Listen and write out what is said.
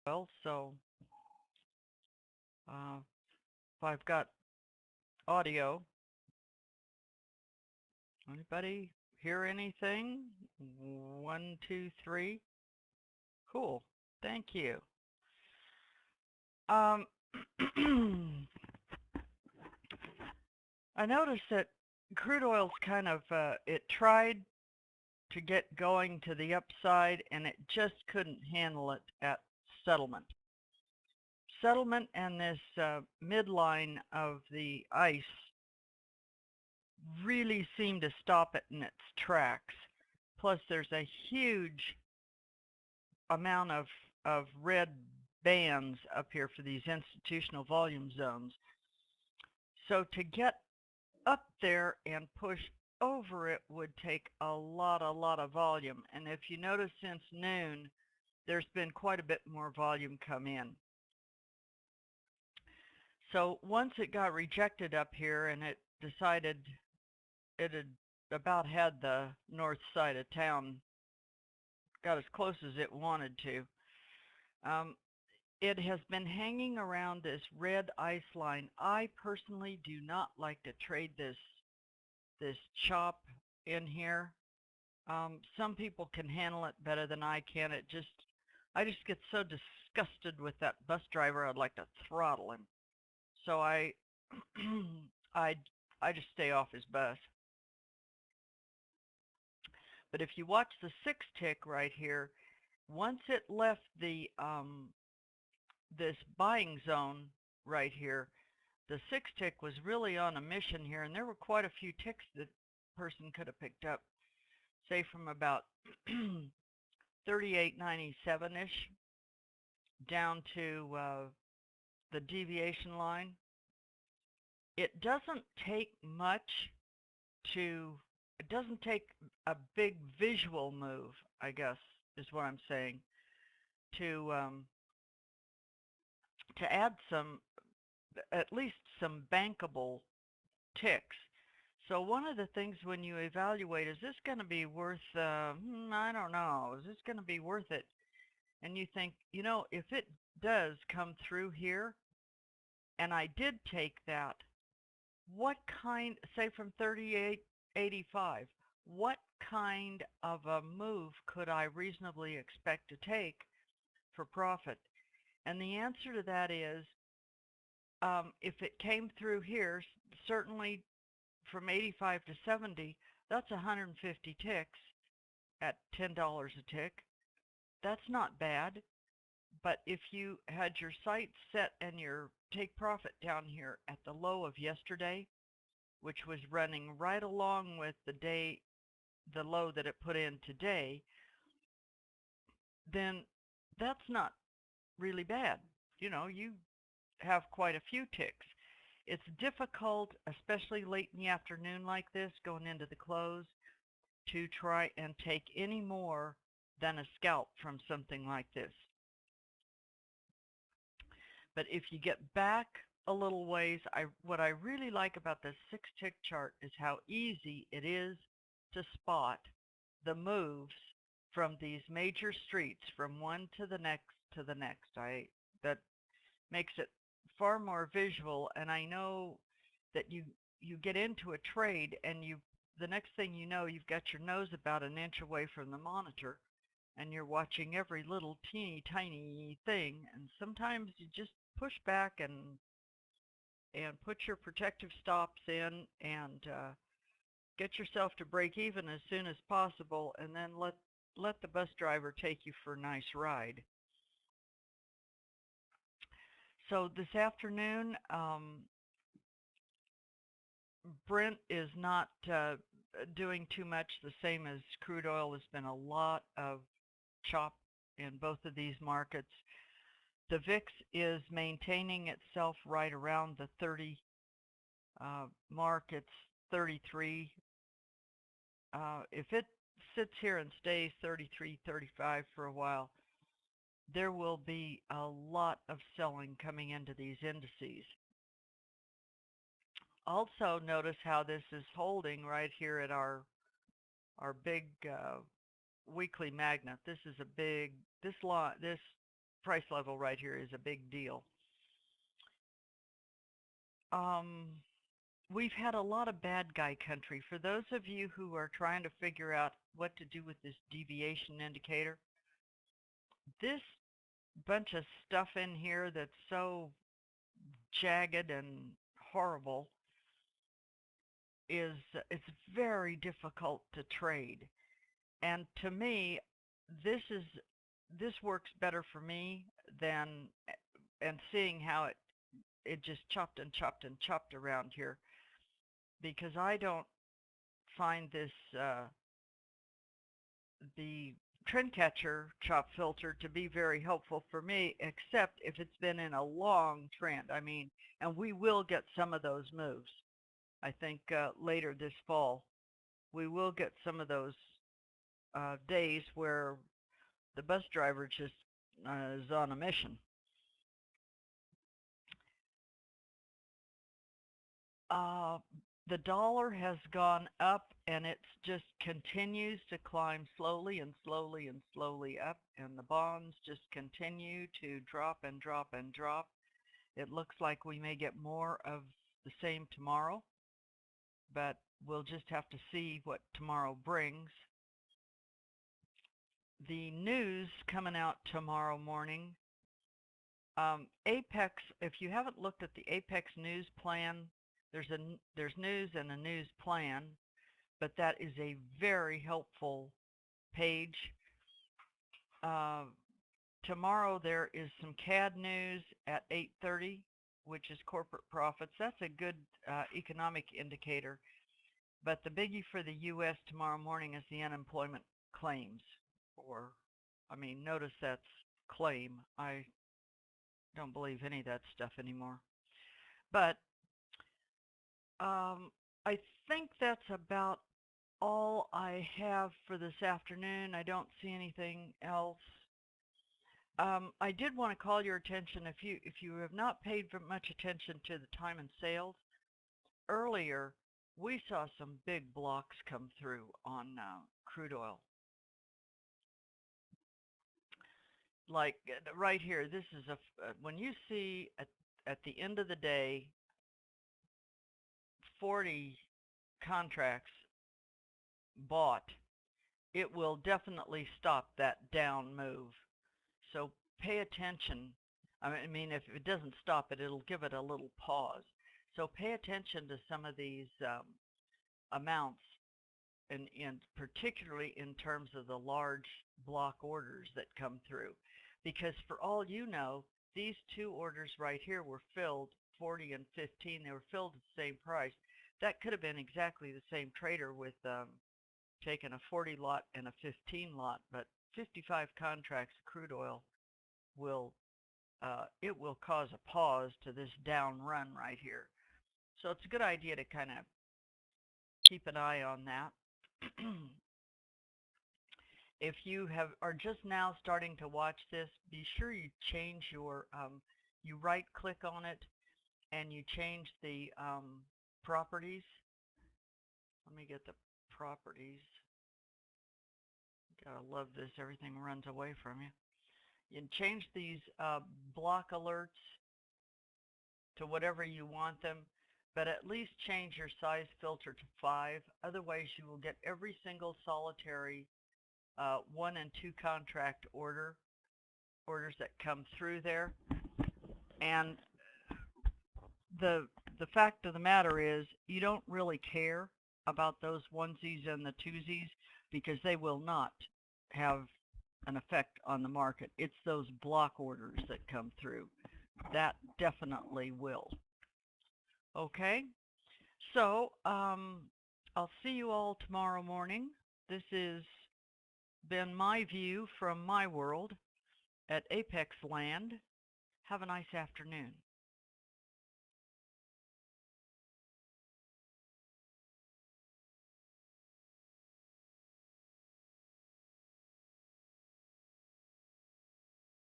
well, so uh, if I've got audio, anybody hear anything? One, two, three. Cool. Thank you. Um, I noticed that crude oil's kind of, it tried to get going to the upside and it just couldn't handle it at settlement. Settlement and this midline of the ice really seem to stop it in its tracks. Plus there's a huge amount of red bands up here for these institutional volume zones. So to get up there and push over it would take a lot of volume. And if you notice since noon, there's been quite a bit more volume come in. So once it got rejected up here and it decided it had about had the north side of town, got as close as it wanted to, um, it has been hanging around this red ice line. I personally do not like to trade this chop in here. Some people can handle it better than I can. I just get so disgusted with that bus driver. I'd like to throttle him. So I, I just stay off his bus. But if you watch the 6 tick right here, once it left the this buying zone right here, the 6 tick was really on a mission here, and there were quite a few ticks that person could have picked up, say from about 38.97-ish down to the deviation line. It doesn't take much it doesn't take a big visual move, I guess is what I'm saying, to add at least some bankable ticks. So one of the things when you evaluate, is this going to be worth, I don't know, is this going to be worth it? And you think, if it does come through here, and I did take that, what kind, say from 38.85, what kind of a move could I reasonably expect to take for profit? And the answer to that is, if it came through here, certainly from 85 to 70, that's 150 ticks at $10 a tick. That's not bad. But if you had your sights set and your take profit down here at the low of yesterday, which was running right along with the low that it put in today, then that's not really bad. You have quite a few ticks. It's difficult, especially late in the afternoon like this, going into the close, to try and take any more than a scalp from something like this. But if you get back a little ways, what I really like about this 6-tick chart is how easy it is to spot the moves from these major streets from one to the next to the next. That makes it far more visual, and I know that you get into a trade and the next thing you know, you've got your nose about an inch away from the monitor and you're watching every little teeny tiny thing, and sometimes you just push back and put your protective stops in and get yourself to break even as soon as possible, and then let the bus driver take you for a nice ride. So this afternoon, Brent is not doing too much, the same as crude oil. There's been a lot of chop in both of these markets. The VIX is maintaining itself right around the 30 mark. It's 33. If it sits here and stays 33, 35 for a while, there will be a lot of selling coming into these indices. Also notice how this is holding right here at our big weekly magnet. This is a big, this price level right here is a big deal. Um, we've had a lot of bad guy country. For those of you who are trying to figure out what to do with this deviation indicator, this bunch of stuff in here that's so jagged and horrible is it's very difficult to trade. And to me, this is this works better for me than and seeing how it just chopped and chopped and chopped around here, because I don't find this the trend catcher chop filter to be very helpful for me, except if it's been in a long trend. I mean, and we will get some of those moves. I think later this fall we will get some of those days where the bus driver just is on a mission. Uh, the dollar has gone up, and it just continues to climb slowly and slowly and slowly up, and the bonds just continue to drop and drop and drop. It looks like we may get more of the same tomorrow, but we'll just have to see what tomorrow brings. The news coming out tomorrow morning, Apex, if you haven't looked at the Apex news plan, there's news and a news plan, but that is a very helpful page. Uh, Tomorrow there is some CAD news at 8:30, which is corporate profits. That's a good economic indicator. But the biggie for the U.S. tomorrow morning is the unemployment claims. Or, I mean, notice that's claim. I don't believe any of that stuff anymore. But I think that's about all I have for this afternoon. I don't see anything else. I did want to call your attention, if you have not paid much attention to the time and sales, earlier we saw some big blocks come through on crude oil. Like right here, this is when you see at the end of the day 40 contracts bought, it will definitely stop that down move. So pay attention. I mean, if it doesn't stop it, it'll give it a little pause. So pay attention to some of these amounts, and particularly in terms of the large block orders that come through. Because for all you know, these two orders right here were filled 40 and 15. They were filled at the same price. That could have been exactly the same trader with taking a 40 lot and a 15 lot, but 55 contracts of crude oil will it will cause a pause to this down run right here. So it's a good idea to kind of keep an eye on that. If you are just now starting to watch this, be sure you change your you right click on it and you change the properties. Let me get the properties. Gotta love this, everything runs away from you. You can change these block alerts to whatever you want them, but at least change your size filter to 5. Otherwise you will get every single solitary 1 and 2 contract orders that come through there. And the fact of the matter is, you don't really care about those onesies and the twosies, because they will not have an effect on the market. It's those block orders that come through that definitely will. Okay, so I'll see you all tomorrow morning. This has been my view from my world at Apex Land. Have a nice afternoon.